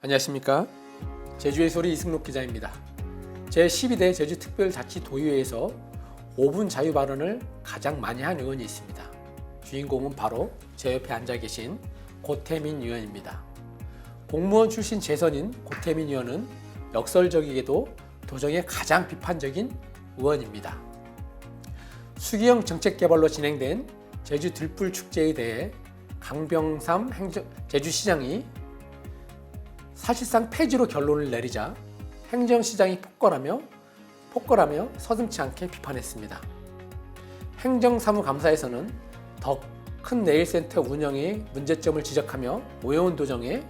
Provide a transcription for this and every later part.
안녕하십니까. 제주의 소리 이승록 기자입니다. 제12대 제주특별자치도의회에서 5분 자유 발언을 가장 많이 한 의원이 있습니다. 주인공은 바로 제 옆에 앉아 계신 고태민 의원입니다. 공무원 출신 재선인 고태민 의원은 역설적이게도 도정의 가장 비판적인 의원입니다. 수기형 정책개발로 진행된 제주 들불축제에 대해 강병삼 제주시장이 사실상 폐지로 결론을 내리자 행정시장이 폭거라며 서슴지 않게 비판했습니다. 행정사무감사에서는 더 큰 네일센터 운영의 문제점을 지적하며 오영훈 도정의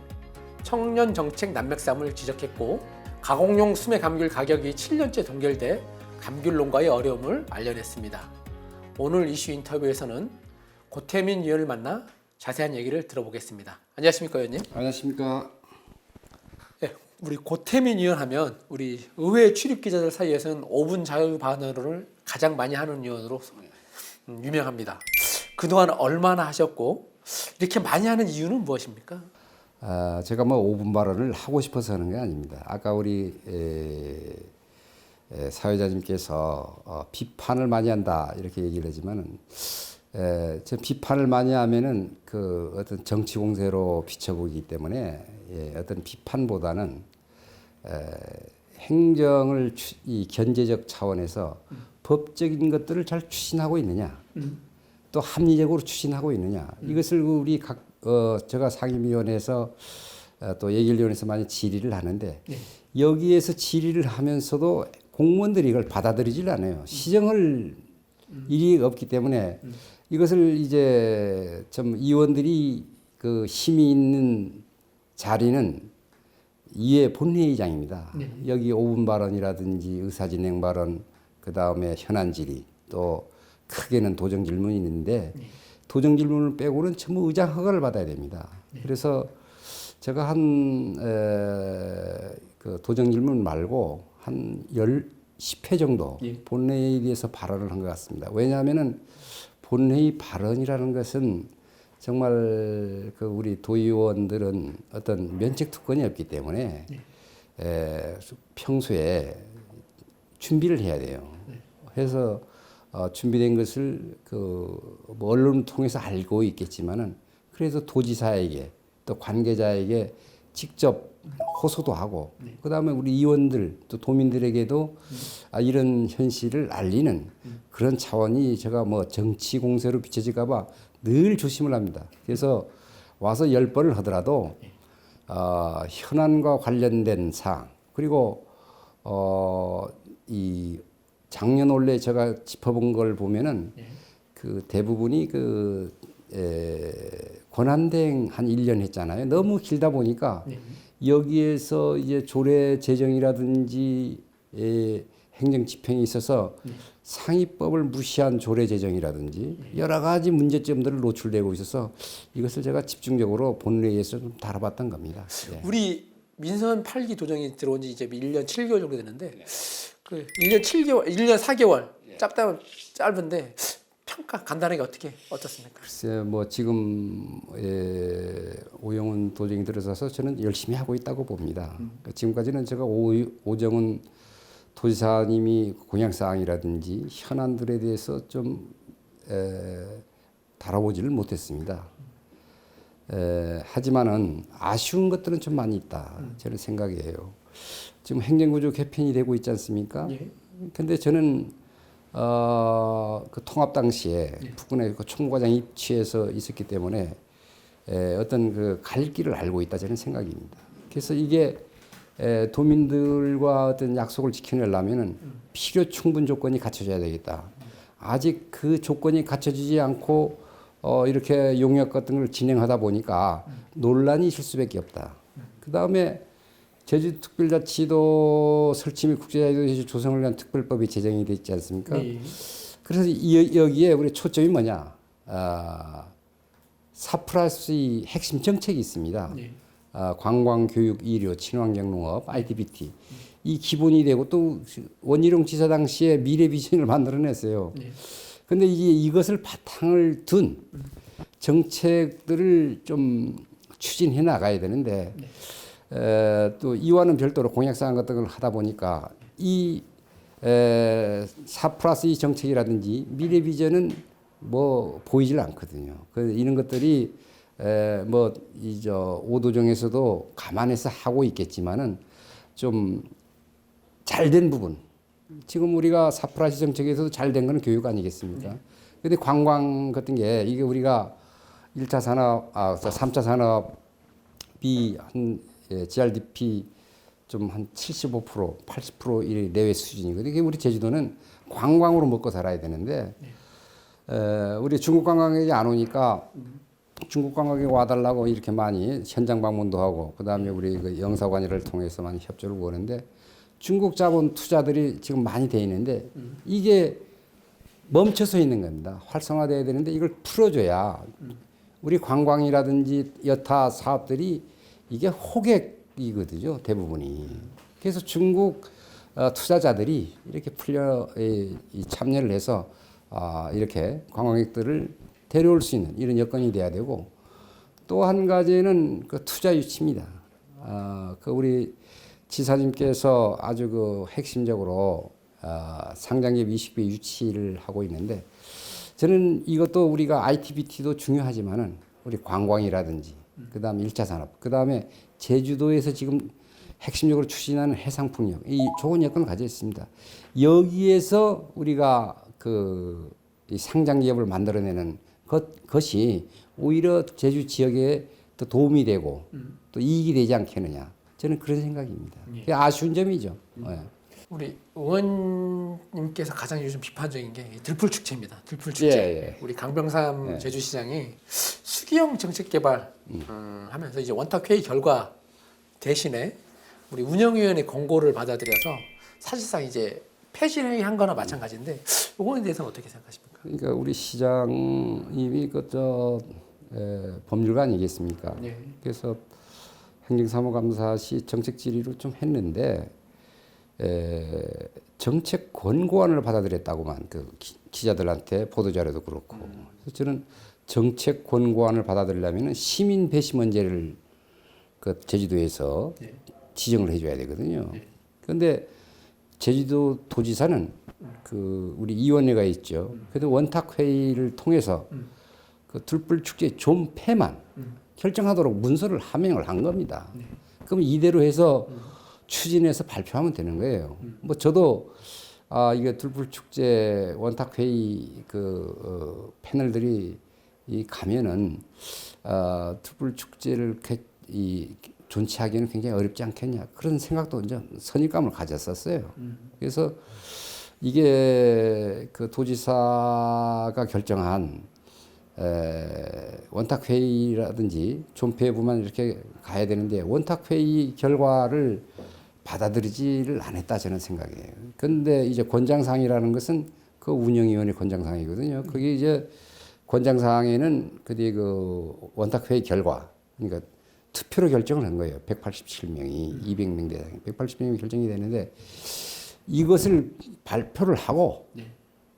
청년정책 난맥삼을 지적했고, 가공용 수매 감귤 가격이 7년째 동결돼 감귤 농가의 어려움을 알려냈습니다. 오늘 이슈 인터뷰에서는 고태민 의원을 만나 자세한 얘기를 들어보겠습니다. 안녕하십니까, 의원님? 안녕하십니까. 네, 우리 고태민 의원 하면 우리 의회 출입 기자들 사이에서는 5분 자유 발언을 가장 많이 하는 의원으로 유명합니다. 그동안 얼마나 하셨고 이렇게 많이 하는 이유는 무엇입니까? 제가 뭐 5분 발언을 하고 싶어서 하는 게 아닙니다. 아까 우리 사회자님께서 비판을 많이 한다 이렇게 얘기를 하지만은 제 비판을 많이 하면은 그 어떤 정치 공세로 비춰보기 때문에 어떤 비판보다는 행정을 이 견제적 차원에서 법적인 것들을 잘 추진하고 있느냐, 또 합리적으로 추진하고 있느냐, 이것을 우리 제가 상임위원회에서 또 예결위원회에서 많이 질의를 하는데, 여기에서 질의를 하면서도 공무원들이 이걸 받아들이질 않아요. 시정할 일이 없기 때문에 이것을 이제 좀 의원들이 그 힘이 있는 자리는 이회 본회의장입니다. 여기 5분 발언이라든지 의사진행 발언, 그 다음에 현안 질의, 또 크게는 도정 질문이 있는데 도정 질문을 빼고는 전부 의장 허가를 받아야 됩니다. 그래서 제가 그 도정 질문 말고 한 10회 정도 본회의에서 발언을 한 것 같습니다. 왜냐하면은 본회의 발언이라는 것은 정말 그 우리 도의원들은 어떤 면책 특권이 없기 때문에 평소에 준비를 해야 돼요. 해서 준비된 것을 뭐 언론을 통해서 알고 있겠지만은 그래서 도지사에게 또 관계자에게 직접 호소도 하고, 그다음에 우리 의원들 또 도민들에게도 이런 현실을 알리는 그런 차원이, 제가 뭐 정치 공세로 비춰질까봐 늘 조심을 합니다. 그래서 와서 10번을 하더라도 현안과 관련된 사항, 그리고 이 작년 원래 제가 짚어본 걸 보면은 그 대부분이 권한대행 한 1년 했잖아요. 너무 길다 보니까 여기에서 이제 조례 제정이라든지 행정 집행이 있어서 상위법을 무시한 조례 제정이라든지 여러 가지 문제점들을 노출되고 있어서 이것을 제가 집중적으로 본회의에서 좀 다뤄봤던 겁니다. 우리 민선 8기 도정이 들어온 지 이제 1년 7개월 정도 됐는데 그 1년 4개월 짧은데 평가 간단하게 어떻습니까? 글쎄 뭐 지금 오영훈 도정이 들어서서 저는 열심히 하고 있다고 봅니다. 지금까지는 제가 오정훈 도지사님이 공약사항이라든지 현안들에 대해서 좀 다뤄보지를 못했습니다. 하지만은 아쉬운 것들은 좀 많이 있다, 저는 생각이에요. 지금 행정구조 개편이 되고 있지 않습니까? 근데 저는 그 통합 당시에 북군의 그 총무과장 입취해서 있었기 때문에 어떤 그 갈 길을 알고 있다, 저는 생각입니다. 그래서 이게 도민들과 어떤 약속을 지켜내려면은 필요 충분 조건이 갖춰져야 되겠다. 아직 그 조건이 갖춰지지 않고 이렇게 용역 같은 걸 진행하다 보니까 논란이 있을 수밖에 없다. 그 다음에 제주특별자치도 설치 및 국제자유도시 조성을 위한 특별법이 제정이 됐지 않습니까? 그래서 여기에 우리 초점이 뭐냐? 4+2 핵심 정책이 있습니다. 관광, 교육, 의료, 친환경 농업, IDBT. 이 기본이 되고, 또 원희룡 지사 당시에 미래 비전을 만들어냈어요. 그런데 이것을 바탕을 둔 정책들을 좀 추진해 나가야 되는데 또 이와는 별도로 공약사항 같은 걸 하다 보니까 이 4+2 정책이라든지 미래 비전은 뭐 보이질 않거든요. 이런 것들이 뭐이저 5도정에서도 감안해서 하고 있겠지만은 좀 잘된 부분. 지금 우리가 4+2 정책에서도 잘된 건 교육 아니겠습니까? 근데 관광 같은 게 이게 우리가 1차 산업, 3차 산업이 한 GRDP 좀 한 75%, 80% 이 내외 수준이거든요. 이게 우리 제주도는 관광으로 먹고 살아야 되는데 우리 중국 관광객이 안 오니까 중국 관광객 와달라고 이렇게 많이 현장 방문도 하고 그다음에 우리 그 영사관회를 통해서 많이 협조를 구하는데 중국 자본 투자들이 지금 많이 돼 있는데 이게 멈춰서 있는 겁니다. 활성화돼야 되는데 이걸 풀어줘야 우리 관광이라든지 여타 사업들이 이게 호객이거든요. 대부분이. 그래서 중국 투자자들이 이렇게 참여를 해서 이렇게 관광객들을 데려올 수 있는 이런 여건이 돼야 되고 또 한 가지는 그 투자 유치입니다. 그 우리 지사님께서 아주 그 핵심적으로 상장기업 20배 유치를 하고 있는데 저는 이것도 우리가 ITBT도 중요하지만은 우리 관광이라든지 그다음에 1차 산업 그다음에 제주도에서 지금 핵심적으로 추진하는 해상풍력 이 좋은 여건을 가지고 있습니다. 여기에서 우리가 이 상장기업을 만들어내는 것이 오히려 제주 지역에 더 도움이 되고 또 이익이 되지 않겠느냐 저는 그런 생각입니다. 그게 아쉬운 점이죠. 네. 우리 의원님께서 가장 요즘 비판적인 게 들풀 축제입니다. 들풀 축제. 예. 우리 강병삼 제주시장이 수기형 정책 개발 하면서 이제 원탁 회의 결과 대신에 우리 운영위원회 권고를 받아들여서 사실상 이제 폐지를 한 거나 마찬가지인데 이거에 대해서는 어떻게 생각하십니까? 그러니까 우리 시장님이 법률가 아니겠습니까? 네. 그래서 행정사무감사 시 정책 질의를 좀 했는데 정책 권고안을 받아들였다고만 기자들한테 보도자료도 그렇고 그래서 저는 정책 권고안을 받아들이려면 시민 배시 문제를 제주도에서 지정을 해줘야 되거든요. 그런데 제주도 도지사는 우리 위원회가 있죠. 그래도 원탁 회의를 통해서 들불 축제 존폐만 결정하도록 문서를 함행을 한 겁니다. 그럼 이대로 해서 추진해서 발표하면 되는 거예요. 뭐 저도 이게 들불 축제 원탁 회의 패널들이 가면은 들불 축제를 존치하기에는 굉장히 어렵지 않겠냐 그런 생각도 이제 선입감을 가졌었어요. 그래서 이게 도지사가 결정한 원탁 회의라든지 존폐부만 이렇게 가야 되는데 원탁 회의 결과를 받아들이지를 않았다 저는 생각해요. 그런데 이제 권장사항이라는 것은 그 운영위원회 권장사항이거든요. 그게 이제 권장사항에는 원탁 회의 결과 그러니까 투표로 결정을 한 거예요. 187명이 200명 대상에 187명이 결정이 되는데 이것을 발표를 하고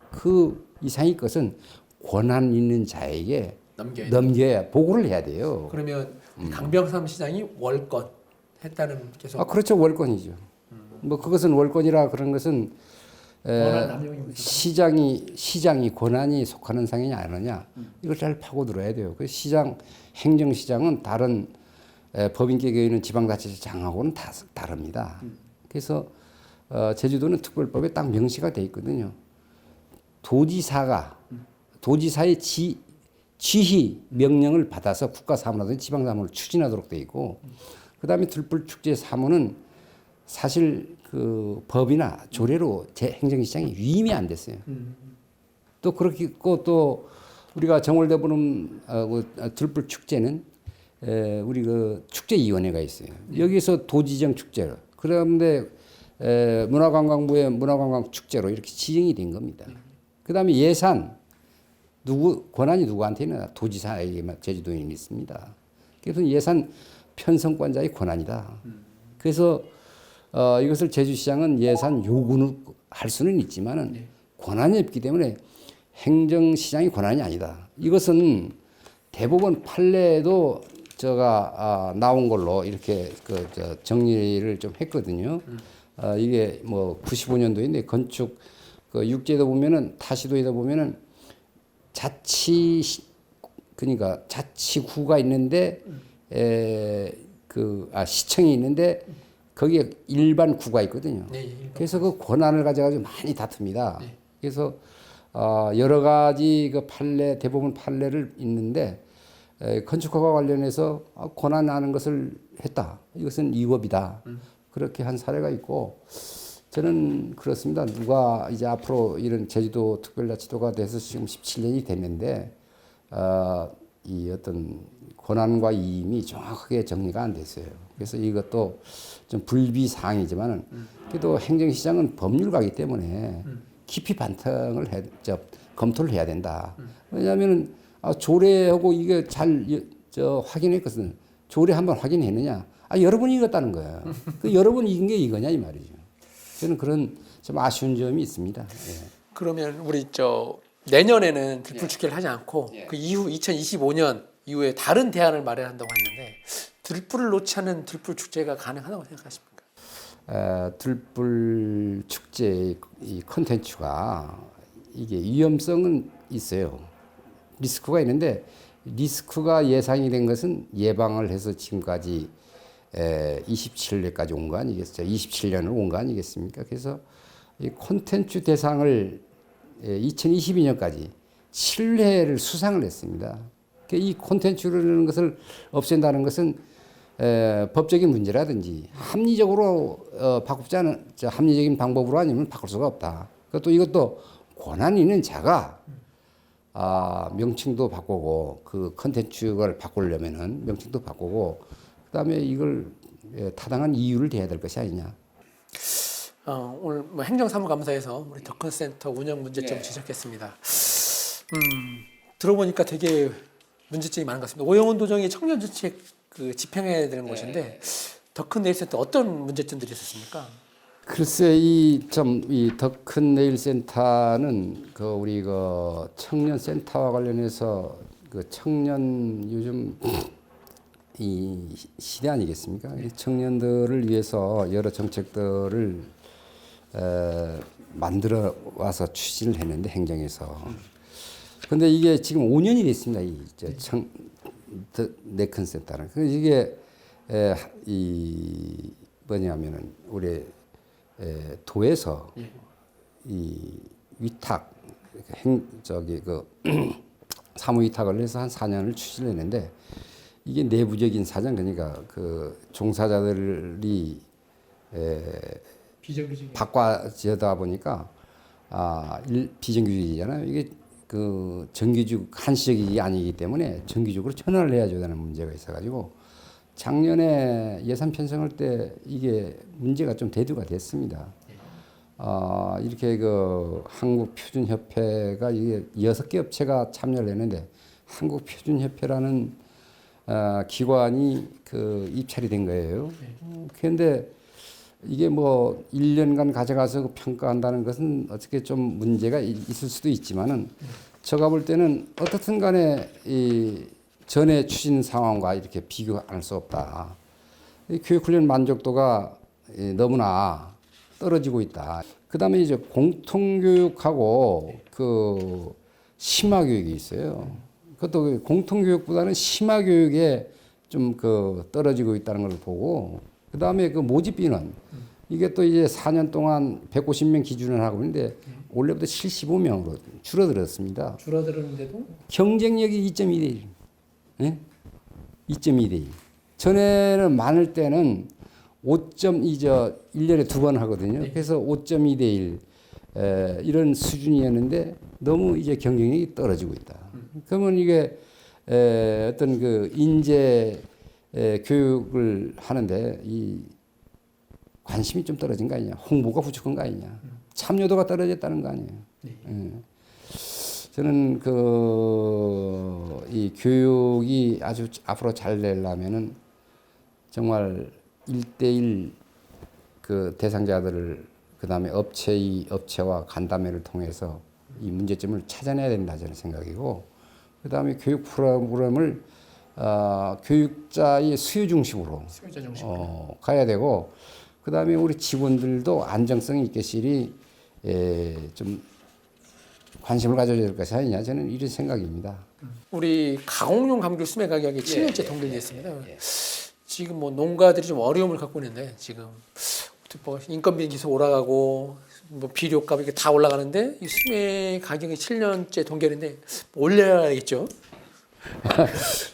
그 이상의 것은 권한 있는 자에게 넘겨야 보고를 해야 돼요. 그러면 강병삼 시장이 월권 했다는 계속 그렇죠. 월권이죠. 뭐 그것은 월권이라 그런 것은 시장이 권한이 속하는 상이냐 아니냐 이걸 잘 파고들어야 돼요. 그 행정시장은 다른 법인계획에 있는 지방자치장하고는 다 다릅니다. 그래서 제주도는 특별법에 딱 명시가 돼 있거든요. 도지사의 지휘 명령을 받아서 국가사무라든지 지방사무를 추진하도록 돼 있고 그다음에 들불축제 사무는 사실 법이나 조례로 행정시장이 위임이 안 됐어요. 또 그렇게 또 우리가 정월대보름 들불축제는 우리 축제위원회가 있어요. 여기서 도지정 축제로 그런데 문화관광부의 문화관광 축제로 이렇게 지정이 된 겁니다. 그다음에 예산 권한이 누구한테 있느냐 도지사에게만 제주도에는 있습니다. 그래서 예산 편성권자의 권한이다. 그래서 이것을 제주시장은 예산 요구를 할 수는 있지만은 권한이 없기 때문에 행정시장의 권한이 아니다. 이것은 대법원 판례에도 제가 나온 걸로 이렇게 정리를 좀 했거든요. 이게 뭐 95년도인데 건축 그 육지에다 보면은 타시도에다 보면은 그러니까 자치구가 있는데 시청이 있는데 거기에 일반 구가 있거든요. 네, 일반 그래서 그 권한을 가져가지고 많이 다툽니다. 네. 그래서 여러 가지 그 판례, 대부분 판례를 있는데 건축허가 관련해서 권한하는 것을 했다. 이것은 위법이다. 그렇게 한 사례가 있고 저는 그렇습니다. 누가 이제 앞으로 이런 제주도 특별자치도가 돼서 지금 17년이 됐는데 이 어떤 권한과 이임이 정확하게 정리가 안 됐어요. 그래서 이것도 좀 불비사항이지만은 그래도 행정시장은 법률가이기 때문에 깊이 검토를 해야 된다. 왜냐하면은 조례하고 이게 잘 확인했거든. 조례 한번 확인했느냐? 여러 번 이겼다는 거야. 그 여러 번 이긴 게 이거냐 이 말이죠. 저는 그런 좀 아쉬운 점이 있습니다. 예. 그러면 우리 내년에는 들풀 축제를 하지 않고 그 이후 2025년 이후에 다른 대안을 마련한다고 했는데 들풀을 놓지 않은 들풀 축제가 가능하다고 생각하십니까? 들풀 축제 이 콘텐츠가 이게 위험성은 있어요. 리스크가 있는데 리스크가 예상이 된 것은 예방을 해서 지금까지 27년까지 온 거 아니겠어요? 27년을 온 거 아니겠습니까? 그래서 이 콘텐츠 대상을 2022년까지 7회를 수상을 했습니다. 이 콘텐츠라는 것을 없앤다는 것은 법적인 문제라든지 합리적으로 바꾸지 않은 합리적인 방법으로 아니면 바꿀 수가 없다. 그것도 이것도 권한 있는 자가 명칭도 바꾸고 그 콘텐츠를 바꾸려면은 명칭도 바꾸고 그다음에 이걸 타당한 이유를 대야 될 것이 아니냐. 오늘 행정사무감사에서 우리 덕큰센터 운영 문제점 지적했습니다. 들어보니까 되게 문제점이 많은 것 같습니다. 오영훈 도정이 청년 정책 집행해야 되는 곳인데 덕큰네일센터 어떤 문제점들이 있었습니까? 글쎄 이 덕큰네일센터는 우리 청년 센터와 관련해서 청년 요즘 이 시대 아니겠습니까? 이 청년들을 위해서 여러 정책들을 만들어 와서 추진을 했는데 행정에서. 근데 이게 지금 5년이 됐습니다. 네큰 센터는. 그래서 이게 뭐냐면은 우리 도에서 이 위탁 사무 위탁을 해서 한 4년을 추진했는데 이게 내부적인 사정 그러니까 종사자들이 바꿔지다 보니까 비정규직이잖아요. 이게 정규직 한시적이 아니기 때문에 정규직으로 전환을 해야 되는 문제가 있어가지고 작년에 예산 편성할 때 이게 문제가 좀 대두가 됐습니다. 이렇게 한국표준협회가 이게 6개 업체가 참여를 했는데 한국표준협회라는 기관이 입찰이 된 거예요. 그런데 이게 1년간 가져가서 평가한다는 것은 어떻게 좀 문제가 있을 수도 있지만은 제가 볼 때는 어떻든 간에 이 전에 추진 상황과 이렇게 비교할 수 없다. 교육훈련 만족도가 너무나 떨어지고 있다. 그 다음에 이제 공통교육하고 심화교육이 있어요. 그것도 공통교육보다는 심화교육에 좀 떨어지고 있다는 걸 보고, 그 다음에 모집비는 이게 또 이제 4년 동안 150명 기준을 하고 있는데 올해부터 75명으로 줄어들었습니다. 줄어들었는데도 경쟁력이 2.2대 1. 예? 2.2대 1. 전에는 많을 때는 5.2저 1년에 2번 하거든요. 그래서 5.2대 1 이런 수준이었는데 너무 이제 경쟁력이 떨어지고 있다. 그러면 이게 어떤 인재 교육을 하는데 이 관심이 좀 떨어진 거 아니냐, 홍보가 부족한 거 아니냐, 참여도가 떨어졌다는 거 아니에요. 예. 저는 이 교육이 아주 앞으로 잘 되려면은 정말 1대1 대상자들을 그다음에 업체와 간담회를 통해서 이 문제점을 찾아내야 된다 저는 생각이고, 그다음에 교육 프로그램을 교육자의 수요 중심으로 수요자 중심. 가야 되고 그다음에 우리 직원들도 안정성 있게 실이 좀 관심을 가져야 될 것이 아니냐 저는 이런 생각입니다. 우리 가공용 감귤 수매 가격이 7년째 동결됐습니다. 지금 뭐 농가들이 좀 어려움을 갖고 있는데 지금 뭐 인건비 계속 올라가고 뭐 비료값 이게 다 올라가는데 이 수매 가격이 7년째 동결인데 올려야겠죠.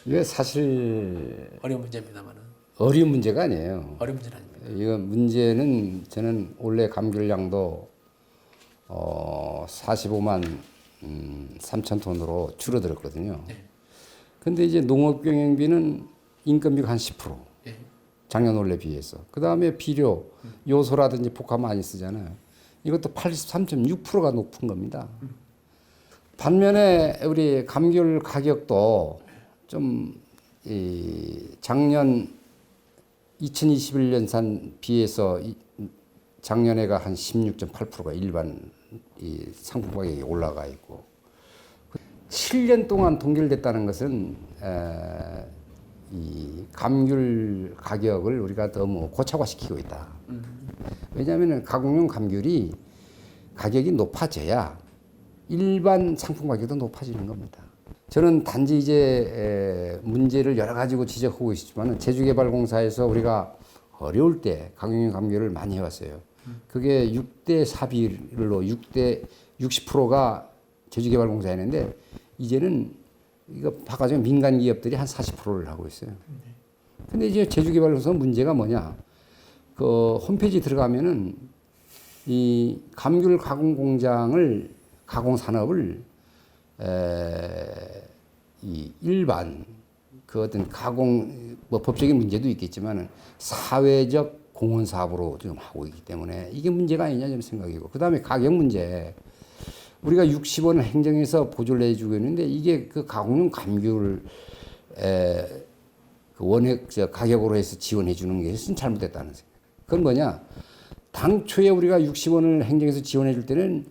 이게 사실 어려운 문제입니다만은 어려운 문제가 아니에요. 어려운 문제는 아닙니다. 이거 문제는 저는 원래 감귤량도 45만 3천 톤으로 줄어들었거든요. 근데 이제 농업경영비는 인건비가 한 10%. 예. 작년 원래 비해서. 그 다음에 비료, 요소라든지 복합 많이 쓰잖아요. 이것도 83.6%가 높은 겁니다. 반면에 우리 감귤 가격도 좀 작년 2021년산 비해서 작년에가 한 16.8%가 일반 이 상품 가격이 올라가 있고 7년 동안 동결됐다는 것은 이 감귤 가격을 우리가 너무 고착화시키고 있다. 왜냐하면 가공용 감귤이 가격이 높아져야 일반 상품 가격도 높아지는 겁니다. 저는 단지 이제 문제를 여러 가지고 지적하고 있지만 제주개발공사에서 우리가 어려울 때 가공용 감귤을 많이 해왔어요. 그게 6대 4비율로 6대 60%가 제주개발공사였는데 이제는 이거 바꿔주면 민간 기업들이 한 40%를 하고 있어요. 근데 이제 제주개발공사 문제가 뭐냐? 그 홈페이지 들어가면은 이 감귤 가공 공장을 가공 산업을 이 일반 그 어떤 가공 뭐 법적인 문제도 있겠지만은 사회적 공헌 사업으로 지금 하고 있기 때문에 이게 문제가 아니냐 저는 생각이고 그다음에 가격 문제 우리가 60원을 행정해서 보조를 해주고 있는데 이게 그 가공용 감귤을 그 원액 가격으로 해서 지원해 주는 것은 잘못됐다는 생각. 그건 뭐냐? 당초에 우리가 60원을 행정해서 지원해 줄 때는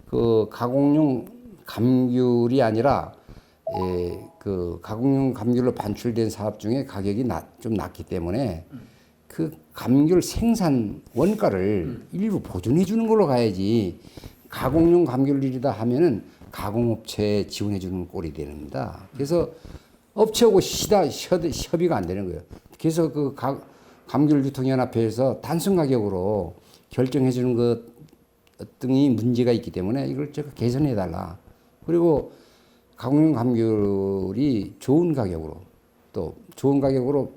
그 가공용 감귤이 아니라 그 가공용 감귤로 반출된 사업 중에 가격이 좀 낮기 때문에 그 감귤 생산 원가를 일부 보존해 주는 걸로 가야지 가공용 감귤이다 하면은 가공업체에 지원해 주는 꼴이 됩니다. 그래서 업체하고 협의가 안 되는 거예요. 그래서 그 감귤유통연합회에서 단순 가격으로 결정해 주는 것 등이 문제가 있기 때문에 이걸 제가 개선해 달라. 그리고 가공용 감귤이 좋은 가격으로 또 좋은 가격으로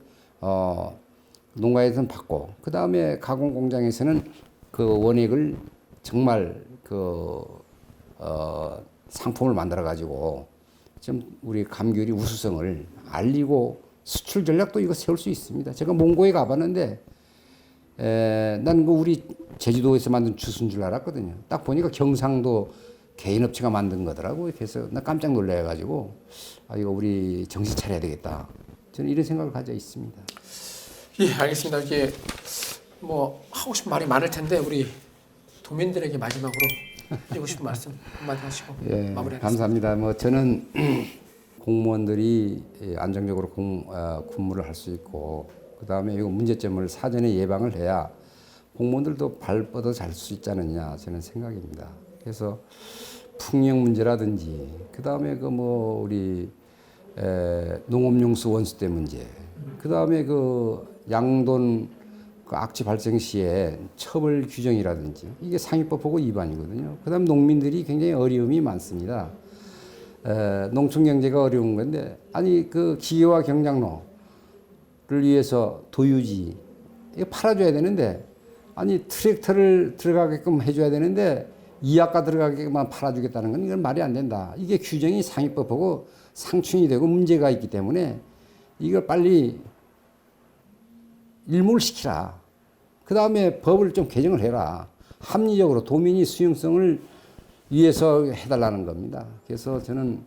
농가에서는 받고 그 다음에 가공 공장에서는 그 원액을 정말 상품을 만들어 가지고 좀 우리 감귤이 우수성을 알리고 수출 전략도 이거 세울 수 있습니다. 제가 몽고에 가봤는데 난 그 우리 제주도에서 만든 주스인 줄 알았거든요. 딱 보니까 경상도 개인 업체가 만든 거더라고요. 그래서 나 깜짝 놀래가지고 이거 우리 정신 차려야 되겠다. 저는 이런 생각을 가져 있습니다. 예, 알겠습니다. 이게 뭐 하고 싶은 말이 많을 텐데 우리 도민들에게 마지막으로 해주고 싶은 말씀 한마디 하시고 마무리하겠습니다. 감사합니다. 뭐 저는 공무원들이 안정적으로 근무를 할 수 있고 그 다음에 이 문제점을 사전에 예방을 해야 공무원들도 발 뻗어 잘 수 있지 않느냐 저는 생각입니다. 그래서 풍력 문제라든지 그 다음에 그 뭐 우리 농업용수 원수대 문제 그 다음에 그 양돈 그 악취 발생 시에 처벌 규정이라든지 이게 상위법하고 위반이거든요. 그 다음 농민들이 굉장히 어려움이 많습니다. 농촌 경제가 어려운 건데 아니 그 기계화 경작로를 위해서 도유지 이거 팔아줘야 되는데 아니 트랙터를 들어가게끔 해줘야 되는데 이하가 들어가게만 팔아주겠다는 건 이건 말이 안 된다. 이게 규정이 상위법하고 상충이 되고 문제가 있기 때문에 이걸 빨리 일몰시키라. 그 다음에 법을 좀 개정을 해라. 합리적으로 도민이 수용성을 위해서 해달라는 겁니다. 그래서 저는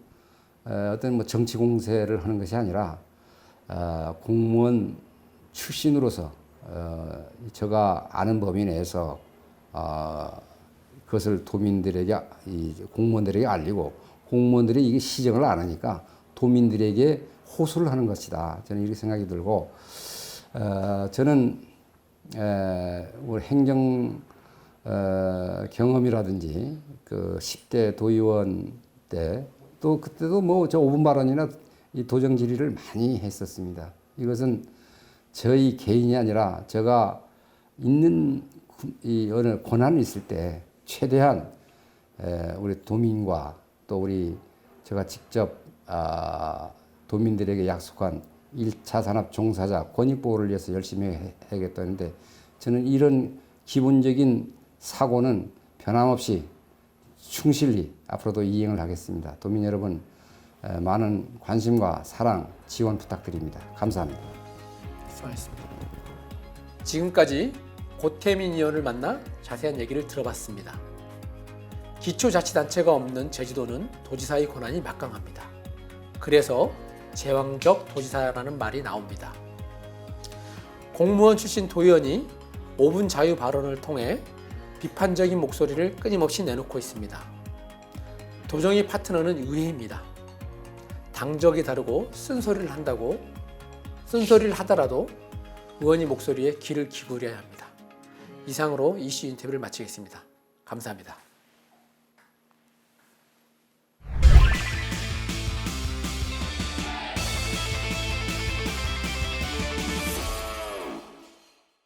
어떤 뭐 정치 공세를 하는 것이 아니라 공무원 출신으로서 제가 아는 범위 내에서 그것을 도민들에게 공무원들에게 알리고 공무원들이 이게 시정을 안 하니까 도민들에게 호소를 하는 것이다. 저는 이렇게 생각이 들고 저는 우리 행정 경험이라든지 그 10대 도의원 때 또 그때도 뭐 저 5분 발언이나 이 도정 질의를 많이 했었습니다. 이것은 저희 개인이 아니라 제가 있는 이 어느 권한이 있을 때 최대한 우리 도민과 또 우리 제가 직접 도민들에게 약속한 1차 산업 종사자 권익 보호를 위해서 열심히 해야겠다는데 저는 이런 기본적인 사고는 변함없이 충실히 앞으로도 이행을 하겠습니다. 도민 여러분 많은 관심과 사랑, 지원 부탁드립니다. 감사합니다. 수고하셨습니다. 지금까지 고태민 의원을 만나 자세한 얘기를 들어봤습니다. 기초자치단체가 없는 제주도는 도지사의 권한이 막강합니다. 그래서 제왕적 도지사라는 말이 나옵니다. 공무원 출신 도의원이 5분 자유 발언을 통해 비판적인 목소리를 끊임없이 내놓고 있습니다. 도정의 파트너는 의회입니다. 당적이 다르고 쓴소리를 하더라도 의원의 목소리에 귀를 기울여야 합니다. 이상으로 이슈 인터뷰를 마치겠습니다. 감사합니다.